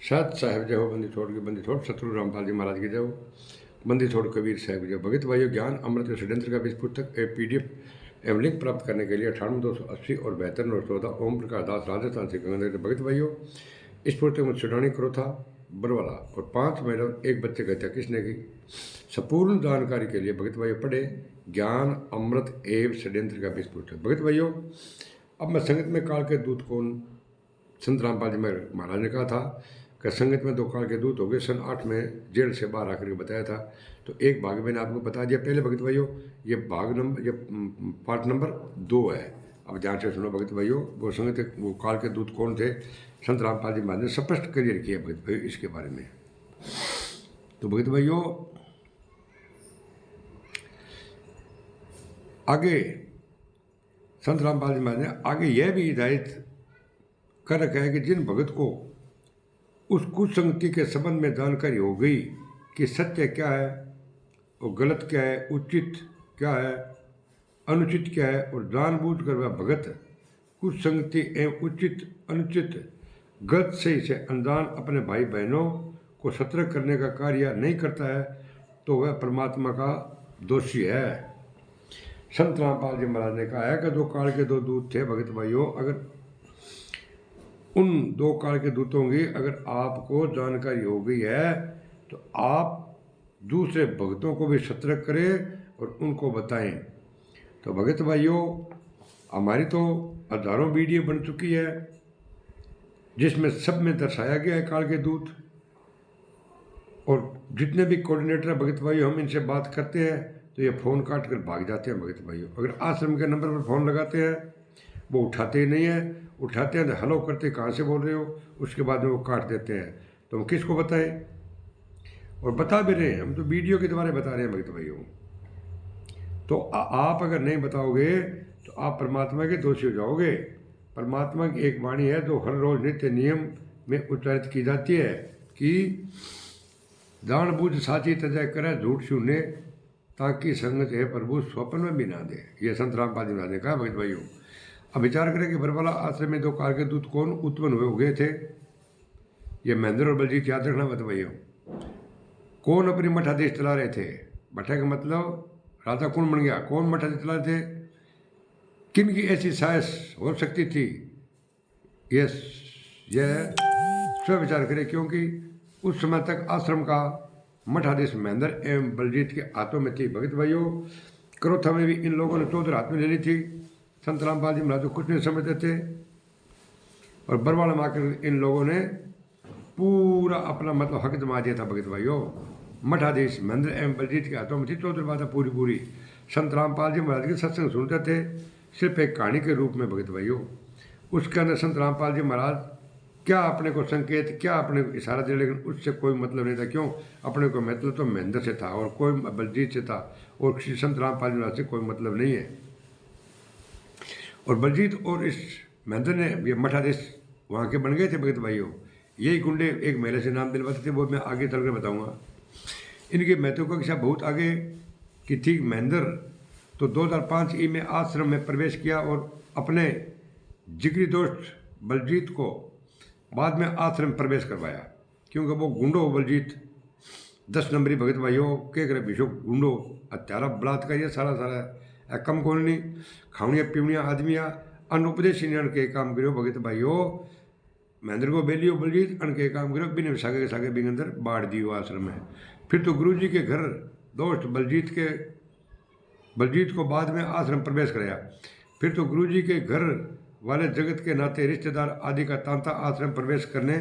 सत साहिब जय हो बंदी छोड़ के बंदी छोड़ सतगुरु रामपाल जी महाराज की जय हो बंदी छोड़ कबीर साहिब की जय। भगत भाइयों, ज्ञान अमृत षड्यंत्र का बीज पुस्तक PDF एवं लिंक प्राप्त करने के लिए 98 280 और 72 और 14 ओम प्रकाश दास राजस्थान से गंगानगर। भगत भाइयों, इस पुस्तक में छुड़ानी करो था बरवाला और 5 महिला 1 बच्चे गए थे किसने की संपूर्ण जानकारी के लिए भगत भाइयों पढ़े ज्ञान अमृत एवं षड्यंत्र का बीज पुस्तक। भगत भाइयों, अब मैं संगत में काल के दूत कौन संत रामपाल जी महाराज ने कहा था कि संगत में 2 काल के दूत हो गए। सन 8 में जेल से बाहर आकर के बताया था, तो एक भाग मैंने आपको बता दिया पहले। भगत भाइयों, ये पार्ट नंबर 2 है। अब ध्यान से सुनो भगत भाइयों, वो संगत वो काल के दूत कौन थे संत रामपाल जी महाराज ने स्पष्ट क्लियर किया भगत भाइयों इसके बारे में। तो भगत भाइयों, आगे संत रामपाल जी महाराज ने आगे यह भी हिदायत कर रखा है कि जिन भगत को उस कुसंगति के संबंध में जानकारी हो गई कि सत्य क्या है और गलत क्या है, उचित क्या है, अनुचित क्या है, और जानबूझकर वह भगत कुसंगति एवं उचित अनुचित गलत सही से अनजान अपने भाई बहनों को सतर्क करने का कार्य नहीं करता है, तो वह परमात्मा का दोषी है। संत रामपाल जी महाराज ने कहा है कि 2 काल के 2 दूत थे भगत भाइयों। अगर उन 2 काल के दूतों की अगर आपको जानकारी हो गई है तो आप दूसरे भक्तों को भी सतर्क करें और उनको बताएं। तो भगत भाइयों, हमारी तो हजारों वीडियो बन चुकी है जिसमें सब में दर्शाया गया है काल के दूत, और जितने भी कोऑर्डिनेटर है भगत भाइयों, हम इनसे बात करते हैं तो ये फ़ोन काट कर भाग जाते हैं भगत भाइयों। अगर आश्रम के नंबर पर फ़ोन लगाते हैं वो उठाते ही नहीं है, उठाते हैं तो हेलो करते कहाँ से बोल रहे हो, उसके बाद में वो काट देते हैं। तो हम किसको बताएं, और बता भी रहे हैं, हम तो वीडियो के द्वारा बता रहे हैं भगत भाइयों। तो आप अगर नहीं बताओगे तो आप परमात्मा के दोषी हो जाओगे। परमात्मा की एक वाणी है जो हर रोज नित्य नियम में उच्चारित की जाती है कि जानबूझ साची तजय करे झूठ शून्य ताकि संगत है प्रभु स्वप्न में भी ना दे। ये संत रामपाल जी ने कहा भगत भाइयों। अब विचार करें कि बरवाला आश्रम में 2 काल के दूत कौन उत्पन्न हुए गए थे। ये महेंद्र और बलजीत, याद रखना भगत भाइयों। कौन अपनी मठाधीश चला रहे थे, मठा का मतलब राजा कौन बन गया, कौन मठाधीश चला रहे थे, किन की ऐसी साहस हो सकती थी, यह स्व विचार करें। क्योंकि उस समय तक आश्रम का मठाधीश महेंद्र एवं बलजीत के हाथों में थी। भगत भाइयों, क्रोथा में भी इन लोगों ने चौधर हाथ में ले ली थी। संत रामपाल जी महाराज तो कुछ नहीं समझते थे, और बरवाला में आकर इन लोगों ने पूरा अपना मतलब हक जमा दिया था भगत भाइयों। मठाधीश महेंद्र एवं बलजीत के हाथों में थी चौधर बात पूरी। संत रामपाल जी महाराज के सत्संग सुनते थे सिर्फ एक कहानी के रूप में भगत भाइयों। उसके अंदर संत रामपाल जी महाराज क्या अपने को संकेत, क्या अपने को इशारा दे, लेकिन उससे कोई मतलब नहीं था। क्यों, अपने को मतलब तो महेंद्र से था और कोई बलजीत से था, और किसी संत रामपाल जी महाराज से कोई मतलब नहीं है। और बलजीत और इस महेंद्र ने ये मठाधीश वहाँ के बन गए थे भगत भाइयों। यही गुंडे एक महिला से नाम दिलवाते थे, वो मैं आगे चल कर बताऊँगा। इनकी महत्वाकांक्षा बहुत आगे की थी। महेंद्र तो 2005 में आश्रम में प्रवेश किया और अपने जिगरी दोस्त बलजीत को बाद में आश्रम प्रवेश करवाया, क्योंकि वो गुंडो बलजीत 10 नंबरी भगत भाइयों के करे विशो गुंडो हत्यारा बलात्कारी सारा कम कौन नहीं खावनिया पीवनिया आदमिया अनुपदेशी ने अनके काम करो भगत भाइयों। महेंद्र को बेलियो बलजीत अनके काम करो बिना सागे के सागे बिन अंदर बाढ़ दियो आश्रम में। फिर तो गुरु जी के घर दोस्त बलजीत को बाद में आश्रम प्रवेश कराया। फिर तो गुरु जी के घर वाले जगत के नाते रिश्तेदार आदि का तांता आश्रम प्रवेश करने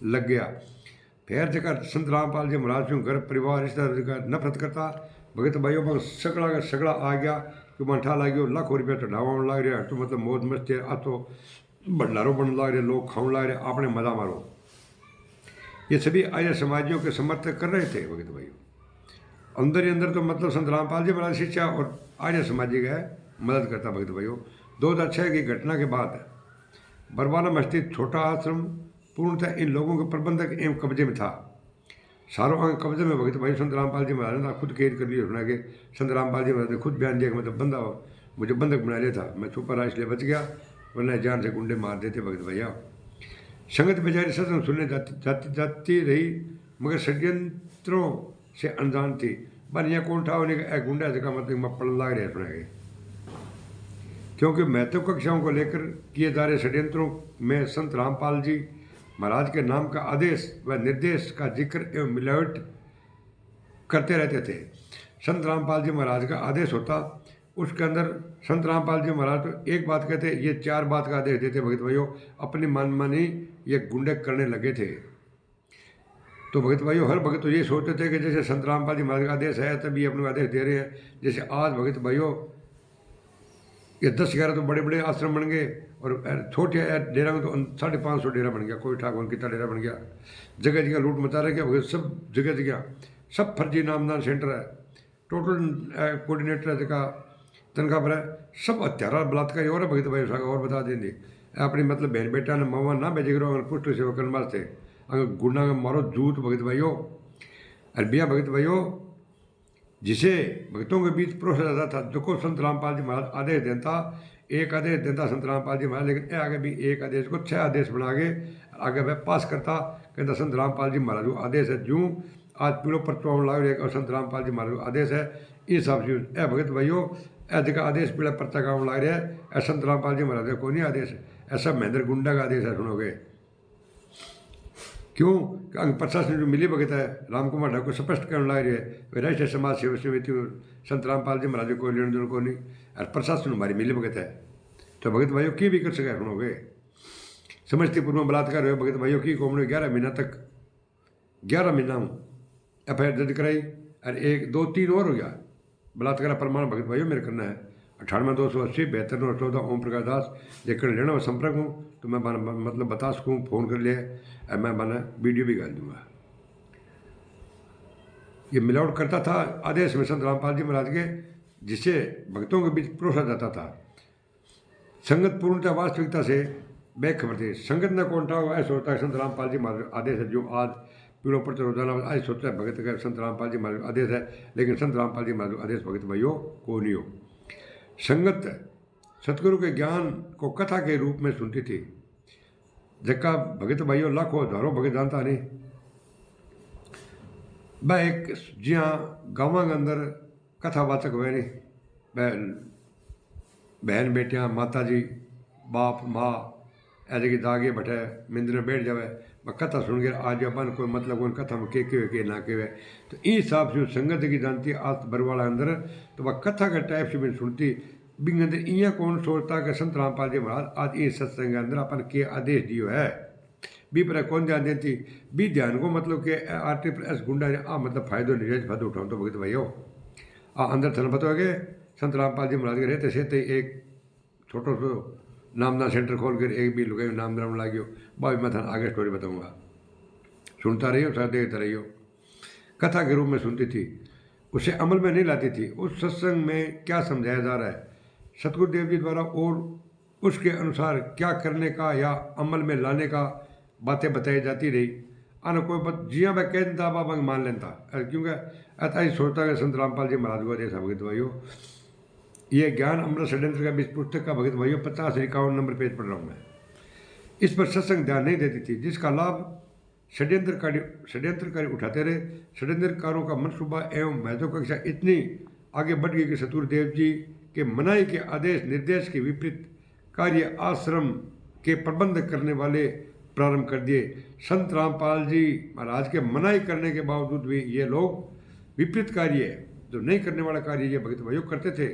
लग गया। फिर जगह संत रामपाल जी महाराज घर परिवार रिश्तेदार का नफरत करता भगत भाइयों पर सगड़ा का सगड़ा आ गया कि मंठा लग गया, लाखों रुपया चढ़ावा लग रहा, तो मतलब मौज मस्ती आ तो भंडारों बन लग रहे, लोग खाने लग रहे, आपने मजा मारो। ये सभी आर्य समाजियों के समर्थक कर रहे थे भगत भाइयों। अंदर ही अंदर तो मतलब संत रामपाल जी महाराज शिक्षा और आर्य समाजी का मदद करता भगत भाइयों। 2006 की घटना के बाद बरवाला में स्थित छोटा आश्रम पूर्णतः इन लोगों के प्रबंधक एवं कब्जे में था। सारों अंग कब्जे में भगत भाई संत रामपाल जी महाराज ने खुद कैद कर लिया। सुना के संत रामपाल जी महाराज ने खुद बयान दिया कि मतलब बंदा मुझे बंधक बना लिया था, मैं छुपा रहा इसलिए बच गया, वरना जान से गुंडे मार देते भगत भैया। संगत बेचारी सत्संग सुनने जाती रही, मगर षड्यंत्रों से अनजान थी। बन यहाँ कौन था उन्हें एक गुंडा जगह मतलब मैं पढ़ लाग रहे सुना गए, क्योंकि महत्व कक्षाओं को लेकर किए जा रहे षड्यंत्रों में संत रामपाल जी महाराज के नाम का आदेश व निर्देश का जिक्र एवं मिलावट करते रहते थे। संत रामपाल जी महाराज का आदेश होता, उसके अंदर संत रामपाल जी महाराज तो एक बात कहते, ये 4 बात का आदेश देते भगत भाइयों। अपनी मनमानी ये गुंडे करने लगे थे। तो भगत भाइयों हर भगत तो ये सोचते थे कि जैसे संत रामपाल जी महाराज का आदेश है तभी अपने आदेश दे रहे हैं। जैसे आज भगत भाइयों ये 10-11 तो बड़े बड़े आश्रम बन गए और छोटे डेरा में तो 550 डेरा बन गया, कोई ठाकुर कितना डेरा बन गया। जगह जगह लूट मचा रहे क्या भगत, सब जगह जगह सब फर्जी नामदान सेंटर है, टोटल कोऑर्डिनेटर है जगह तनख्वाह पर है, सब हत्यारा बलात्कारी और भगत भाई और बता देंगे अपनी मतलब बहन बेटा ने मामा ना भेजे करो अगर पुष्ट सेवा करने वास्ते अगर गुंडा मारो जूत भगत भाइयों। अरबिया भगत भाइयों जिसे भक्तों के बीच परोसा जाता था, जो को संत रामपाल जी महाराज आदेश देता, एक आदेश देता संत रामपाल जी महाराज, लेकिन आगे भी एक आदेश को 6 आदेश बना के आगे वह पास करता। कहता संत रामपाल जी महाराज को आदेश है, जूँ आज पीड़ो पर चौड़ लाग रहे और संत रामपाल जी महाराज को आदेश है, इस हिसाब से ए भगत भाइयों ऐसे का आदेश पीड़ा पर्चा गाँव लाग रहा है, संत रामपाल जी महाराज को नहीं आदेश है, ऐसा महेंद्र गुंडा का आदेश है। सुनोगे क्यों? अंग प्रशासन जो मिली भगत है राम कुमार ठाकुर स्पष्ट करने लग रही है, वे राष्ट्रीय समाज सेवा समिति संत रामपाल जी महाराज को लेने देने को नहीं, और प्रशासन हमारी मिली भगत है। तो भगत भाइयों की भी कर सके सुनोगे। समस्तीपुर में बलात्कार हुए भगत भाइयों की कौम ने 11 महीना तक 11 महीना FIR दर्ज कराई और 1 2 3 और हो गया बलात्कार प्रमाण भगत भाइयों मेरे करना है। 98-280 72-914 ओम प्रकाश दास जेकर लेना में संपर्क हूँ तो मैं मतलब बता सकूँ, फोन कर लिया मैं बना वीडियो भी डाल दूंगा। ये मिलावट करता था आदेश में संत रामपाल जी महाराज के, जिसे भक्तों के बीच परोसा जाता था। संगत पूर्णता वास्तविकता से बेखबर थी। संगत न कौन था ऐसा होता है संत रामपाल जी महाराज आदेश है, जो आज पीड़ों पर रोजाना आज सोचता है भगत का संत रामपाल जी महाराज आदेश है, लेकिन संत रामपाल जी महाराज आदेश भगत भाइयों को नहीं हो। संगत सतगुरु के ज्ञान को कथा के रूप में सुनती थी, जबका भगत भाइयों लाखों हजारों भगत जानता नहीं। वह एक जी हाँ गाँव के अंदर कथावाचक हुए नहीं, वह बहन बेटियाँ माता जी बाप माँ ऐसे की दागे बैठे मंदिर में बैठ जावे, वह कथा सुन के आज अपन कोई मतलब उन कथा में के ना के तो इस हिसाब से संगत की जानती आस्त बरवाला अंदर, तो वह कथा के टाइप से भी सुनती बिंग अंदर इं कौन सोचता कि संत रामपाल जी महाराज आज इस सत्संग के अंदर अपन के आदेश दियो है बी पर कौन ध्यान देती बी ध्यान को मतलब के RTPS गुंडा ने मतलब फायदो निजाज फायदो उठाओ। तो भगत भाइयों अंदर थन पता गए संत रामपाल जी महाराज के रहते से एक छोटो सो नामदान सेंटर खोल कर एक भी लुगाई नामदान लागियो भाई मैं थान आगे स्टोरी बताऊंगा, सुनता रहियो साथ देखता रहियो। कथा के रूप में सुनती थी, उसे अमल में नहीं लाती थी। उस सत्संग में क्या समझाया जा रहा है सतगुरुदेव जी द्वारा और उसके अनुसार क्या करने का या अमल में लाने का बातें बताई जाती रही। आना कोई बात जिया मैं कह देता बाबा मान लेता, क्योंकि ऐसा ही सोचता कि संत रामपाल जी महाराज को जैसा भगत भाइयों ये ज्ञान अमृत षड्यंत्र का बीच पुस्तक का भगत भाइयों 50-51 नंबर पेज पढ़ रहा हूँ मैं। इस पर सत्संग ध्यान नहीं देती थी, जिसका लाभ षड्यंत्रकारी उठाते रहे। षड्यंत्रकारों का मनसूबा एवं महत्वाकांक्षा इतनी आगे बढ़ गई कि सतगुरुदेव जी के मनाई के आदेश निर्देश के विपरीत कार्य आश्रम के प्रबंध करने वाले प्रारंभ कर दिए। संत रामपाल जी महाराज के मनाई करने के बावजूद भी ये लोग विपरीत कार्य जो नहीं करने वाला कार्य ये भगत भाइयों करते थे।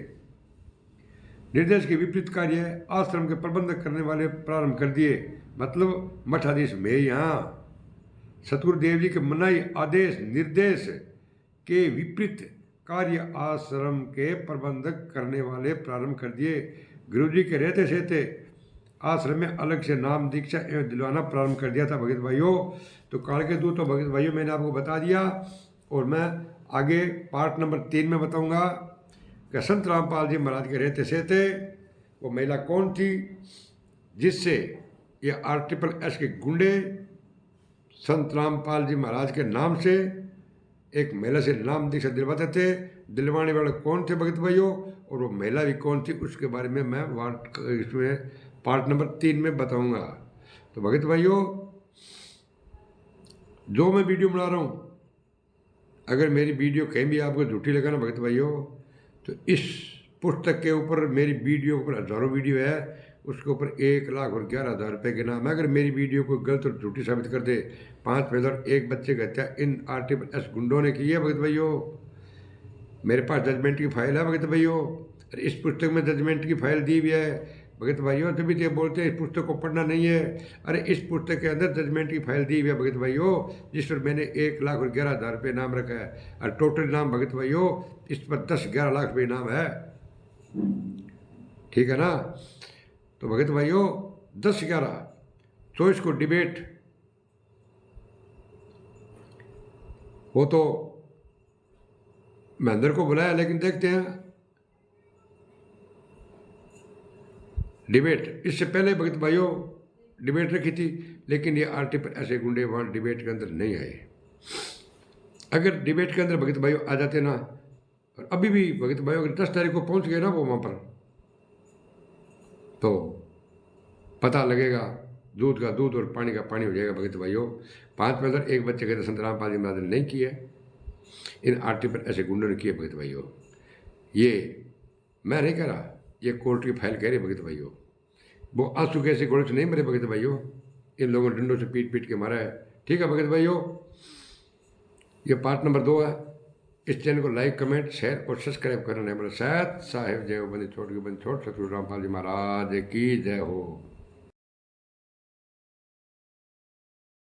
निर्देश के विपरीत कार्य आश्रम के प्रबंध करने वाले प्रारंभ कर दिए। मतलब मठाधीश में यहाँ सतगुरुदेव जी के मनाई आदेश निर्देश के विपरीत कार्य आश्रम के प्रबंधक करने वाले प्रारंभ कर दिए। गुरु जी के रहते सहते आश्रम में अलग से नाम दीक्षा एवं दिलवाना प्रारंभ कर दिया था भगत भाइयों। तो काल के दूत तो भगत भाइयों मैंने आपको बता दिया, और मैं आगे पार्ट नंबर 3 में बताऊंगा कि संत रामपाल जी महाराज के रहते सहते वो महिला कौन थी जिससे ये RTPS के गुंडे संत रामपाल जी महाराज के नाम से एक महिला से नाम दीक्षा दिलवाते थे। दिलवाने वाले कौन थे भगत भाइयों, और वो महिला भी कौन थी, उसके बारे में मैं इसमें पार्ट नंबर 3 में बताऊंगा। तो भगत भाइयों जो मैं वीडियो बना रहा हूँ, अगर मेरी वीडियो कहीं भी आपको झूठी लगा ना भगत भाइयों, तो इस पुस्तक के ऊपर मेरी वीडियो के ऊपर हज़ारों वीडियो है, उसके ऊपर 1,11,000 रुपये के नाम है। अगर मेरी वीडियो को गलत और झूठी साबित कर दे, 5 महिला और 1 बच्चे की हत्या इन RTPS गुंडों ने की है भगत भाइयों। मेरे पास जजमेंट की फाइल है भगत भाइयों, और इस पुस्तक में जजमेंट की फाइल दी हुई है भगत भाइयों। तभी तो बोलते हैं इस पुस्तक को पढ़ना नहीं है। अरे इस पुस्तक के अंदर जजमेंट की फाइल दी हुई है भगत भाइयों, जिस पर मैंने 1,11,000 रुपये नाम रखा है, और टोटल नाम भगत भाइयों इस पर 10-11 लाख रुपये नाम है। ठीक है ना? तो भगत भाइयों 10-11, तो इसको डिबेट वो तो महेंद्र को बुलाया, लेकिन देखते हैं डिबेट इससे पहले भगत भाइयों डिबेट रखी थी, लेकिन ये RTPS ऐसे गुंडे वहाँ डिबेट के अंदर नहीं आए। अगर डिबेट के अंदर भगत भाइयों आ जाते ना, और अभी भी भगत भाइयों अगर 10 तारीख को पहुँच गए ना वो वहाँ पर, तो पता लगेगा दूध का दूध और पानी का पानी हो जाएगा भगत भाइयों। 5 महिला 1 बच्चे के संत रामपाल जी महाराज ने नहीं किए, इन RTPS ऐसे गुंडों ने किए भगत भाइयों। ये मैं नहीं कह रहा, ये कोर्ट की फाइल कह रही भगत भाइयों। वो आंसू कैसे घोड़े से नहीं मरे भगत भाइयों, इन लोगों ने डंडों से पीट पीट के मारा है। ठीक है भगत भाइयों, ये पार्ट नंबर 2 है। इस चैनल को लाइक, कमेंट, शेयर और सब्सक्राइब करना नहीं भूलना। साहब जय हो, बंदी छोड़ के बंद छोड़, सतगुरु रामपाल जी महाराज की जय हो।